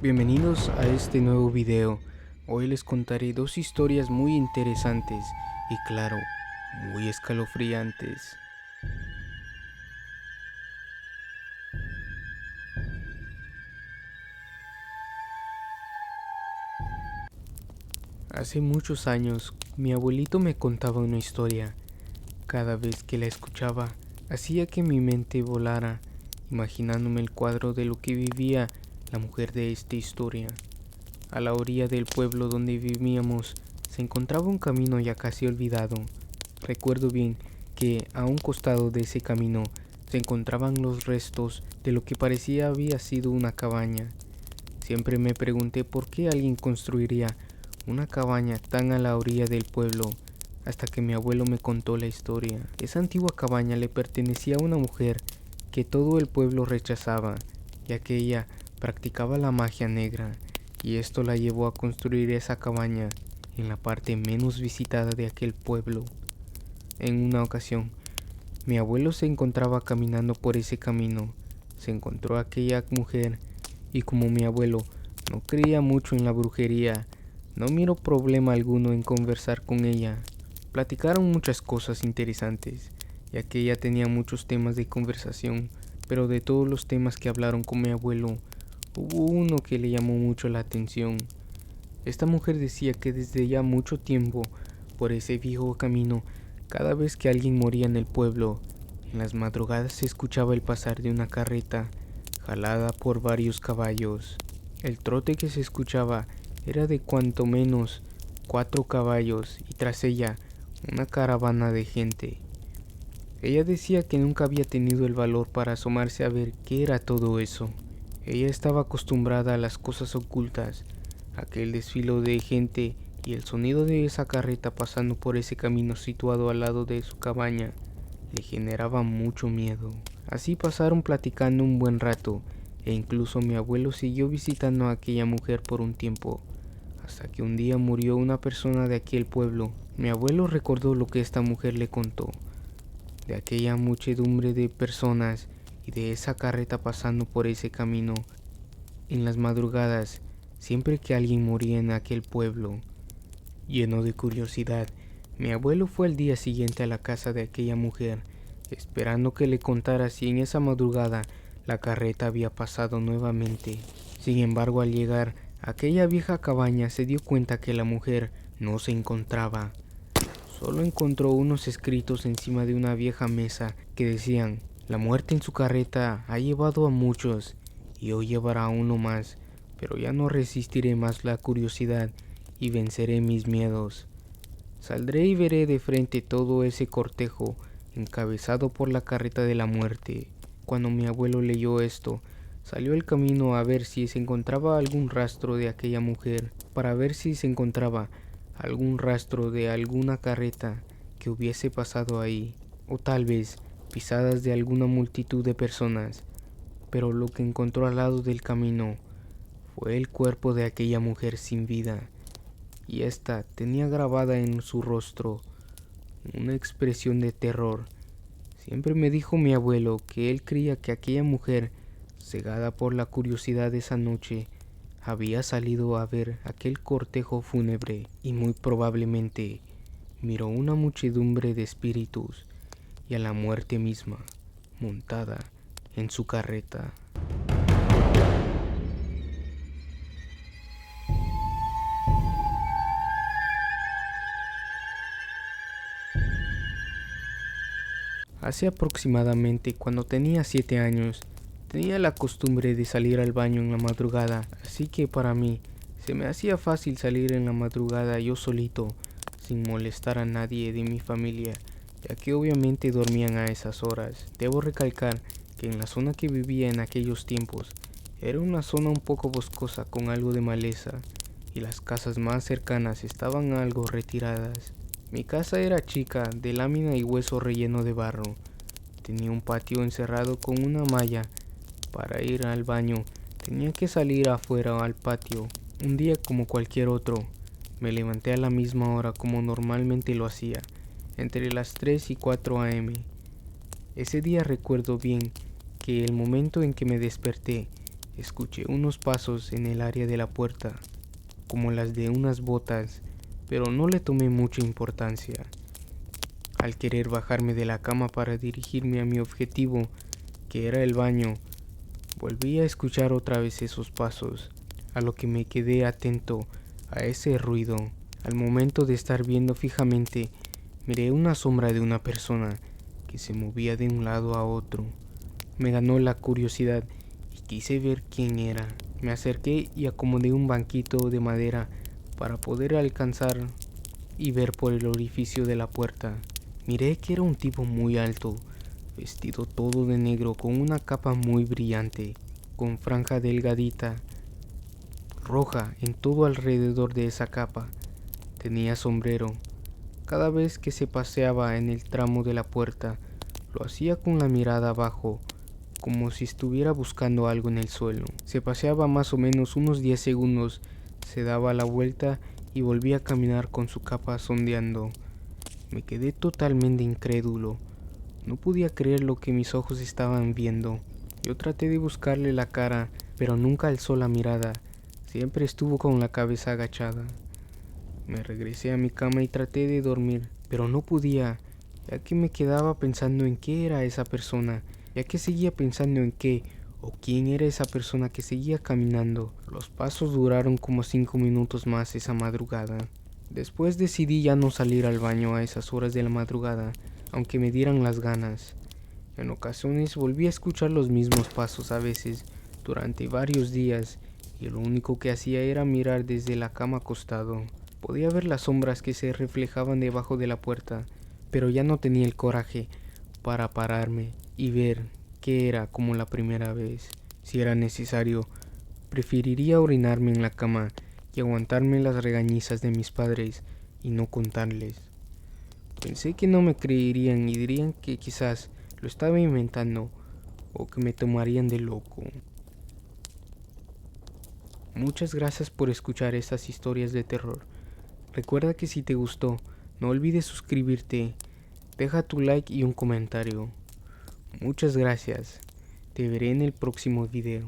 Bienvenidos a este nuevo video. Hoy les contaré dos historias muy interesantes y claro, muy escalofriantes. Hace muchos años, mi abuelito me contaba una historia. Cada vez que la escuchaba, hacía que mi mente volara, imaginándome el cuadro de lo que vivía la mujer de esta historia. A la orilla del pueblo donde vivíamos se encontraba un camino ya casi olvidado. Recuerdo bien que a un costado de ese camino se encontraban los restos de lo que parecía había sido una cabaña. Siempre me pregunté por qué alguien construiría una cabaña tan a la orilla del pueblo, hasta que mi abuelo me contó la historia. Esa antigua cabaña le pertenecía a una mujer que todo el pueblo rechazaba, ya que ella practicaba la magia negra, y esto la llevó a construir esa cabaña en la parte menos visitada de aquel pueblo. En una ocasión, mi abuelo se encontraba caminando por ese camino, se encontró a aquella mujer, y como mi abuelo no creía mucho en la brujería, no miró problema alguno en conversar con ella. Platicaron muchas cosas interesantes, ya que ella tenía muchos temas de conversación, pero de todos los temas que hablaron con mi abuelo, hubo uno que le llamó mucho la atención. Esta mujer decía que desde ya mucho tiempo, por ese viejo camino, cada vez que alguien moría en el pueblo, en las madrugadas se escuchaba el pasar de una carreta, jalada por varios caballos. El trote que se escuchaba era de cuanto menos 4 caballos y tras ella una caravana de gente. Ella decía que nunca había tenido el valor para asomarse a ver qué era todo eso. Ella estaba acostumbrada a las cosas ocultas, aquel desfilo de gente y el sonido de esa carreta pasando por ese camino situado al lado de su cabaña le generaba mucho miedo. Así pasaron platicando un buen rato, e incluso mi abuelo siguió visitando a aquella mujer por un tiempo, hasta que un día murió una persona de aquel pueblo. Mi abuelo recordó lo que esta mujer le contó, de aquella muchedumbre de personas y de esa carreta pasando por ese camino en las madrugadas, siempre que alguien moría en aquel pueblo. Lleno de curiosidad, mi abuelo fue al día siguiente a la casa de aquella mujer, esperando que le contara si en esa madrugada la carreta había pasado nuevamente. Sin embargo, al llegar a aquella vieja cabaña se dio cuenta que la mujer no se encontraba. Solo encontró unos escritos encima de una vieja mesa que decían: la muerte en su carreta ha llevado a muchos y hoy llevará a uno más, pero ya no resistiré más la curiosidad y venceré mis miedos. Saldré y veré de frente todo ese cortejo encabezado por la carreta de la muerte. Cuando mi abuelo leyó esto, salió al camino a ver si se encontraba algún rastro de aquella mujer, para ver si se encontraba algún rastro de alguna carreta que hubiese pasado ahí, o tal vez pisadas de alguna multitud de personas. Pero lo que encontró al lado del camino fue el cuerpo de aquella mujer sin vida, y ésta tenía grabada en su rostro una expresión de terror. Siempre me dijo mi abuelo que él creía que aquella mujer, cegada por la curiosidad de esa noche, había salido a ver aquel cortejo fúnebre y muy probablemente miró una muchedumbre de espíritus y a la muerte misma montada en su carreta. Hace aproximadamente cuando tenía 7 años, tenía la costumbre de salir al baño en la madrugada, así que para mí se me hacía fácil salir en la madrugada yo solito, sin molestar a nadie de mi familia, ya que obviamente dormían a esas horas. Debo recalcar que en la zona que vivía en aquellos tiempos era una zona un poco boscosa con algo de maleza, y las casas más cercanas estaban algo retiradas. Mi casa era chica, de lámina y hueso relleno de barro. Tenía un patio encerrado con una malla. Para ir al baño tenía que salir afuera al patio. Un día como cualquier otro, me levanté a la misma hora como normalmente lo hacía, entre las 3 y 4 a.m. Ese día recuerdo bien que el momento en que me desperté, escuché unos pasos en el área de la puerta, como las de unas botas, pero no le tomé mucha importancia. Al querer bajarme de la cama para dirigirme a mi objetivo, que era el baño, volví a escuchar otra vez esos pasos, a lo que me quedé atento a ese ruido. Al momento de estar viendo fijamente, miré una sombra de una persona que se movía de un lado a otro. Me ganó la curiosidad y quise ver quién era. Me acerqué y acomodé un banquito de madera para poder alcanzar y ver por el orificio de la puerta. Miré que era un tipo muy alto, vestido todo de negro con una capa muy brillante, con franja delgadita, roja en todo alrededor de esa capa. Tenía sombrero. Cada vez que se paseaba en el tramo de la puerta, lo hacía con la mirada abajo, como si estuviera buscando algo en el suelo. Se paseaba más o menos unos 10 segundos, se daba la vuelta y volvía a caminar con su capa sondeando. Me quedé totalmente incrédulo. No podía creer lo que mis ojos estaban viendo. Yo traté de buscarle la cara, pero nunca alzó la mirada. Siempre estuvo con la cabeza agachada. Me regresé a mi cama y traté de dormir, pero no podía, ya que me quedaba pensando en qué era esa persona, ya que seguía pensando en qué o quién era esa persona que seguía caminando. Los pasos duraron como 5 minutos más esa madrugada. Después decidí ya no salir al baño a esas horas de la madrugada, aunque me dieran las ganas. En ocasiones volví a escuchar los mismos pasos a veces, durante varios días, y lo único que hacía era mirar desde la cama acostado. Podía ver las sombras que se reflejaban debajo de la puerta, pero ya no tenía el coraje para pararme y ver qué era como la primera vez. Si era necesario, preferiría orinarme en la cama y aguantarme las regañizas de mis padres y no contarles. Pensé que no me creerían y dirían que quizás lo estaba inventando o que me tomarían de loco. Muchas gracias por escuchar estas historias de terror. Recuerda que si te gustó, no olvides suscribirte, deja tu like y un comentario. Muchas gracias. Te veré en el próximo video.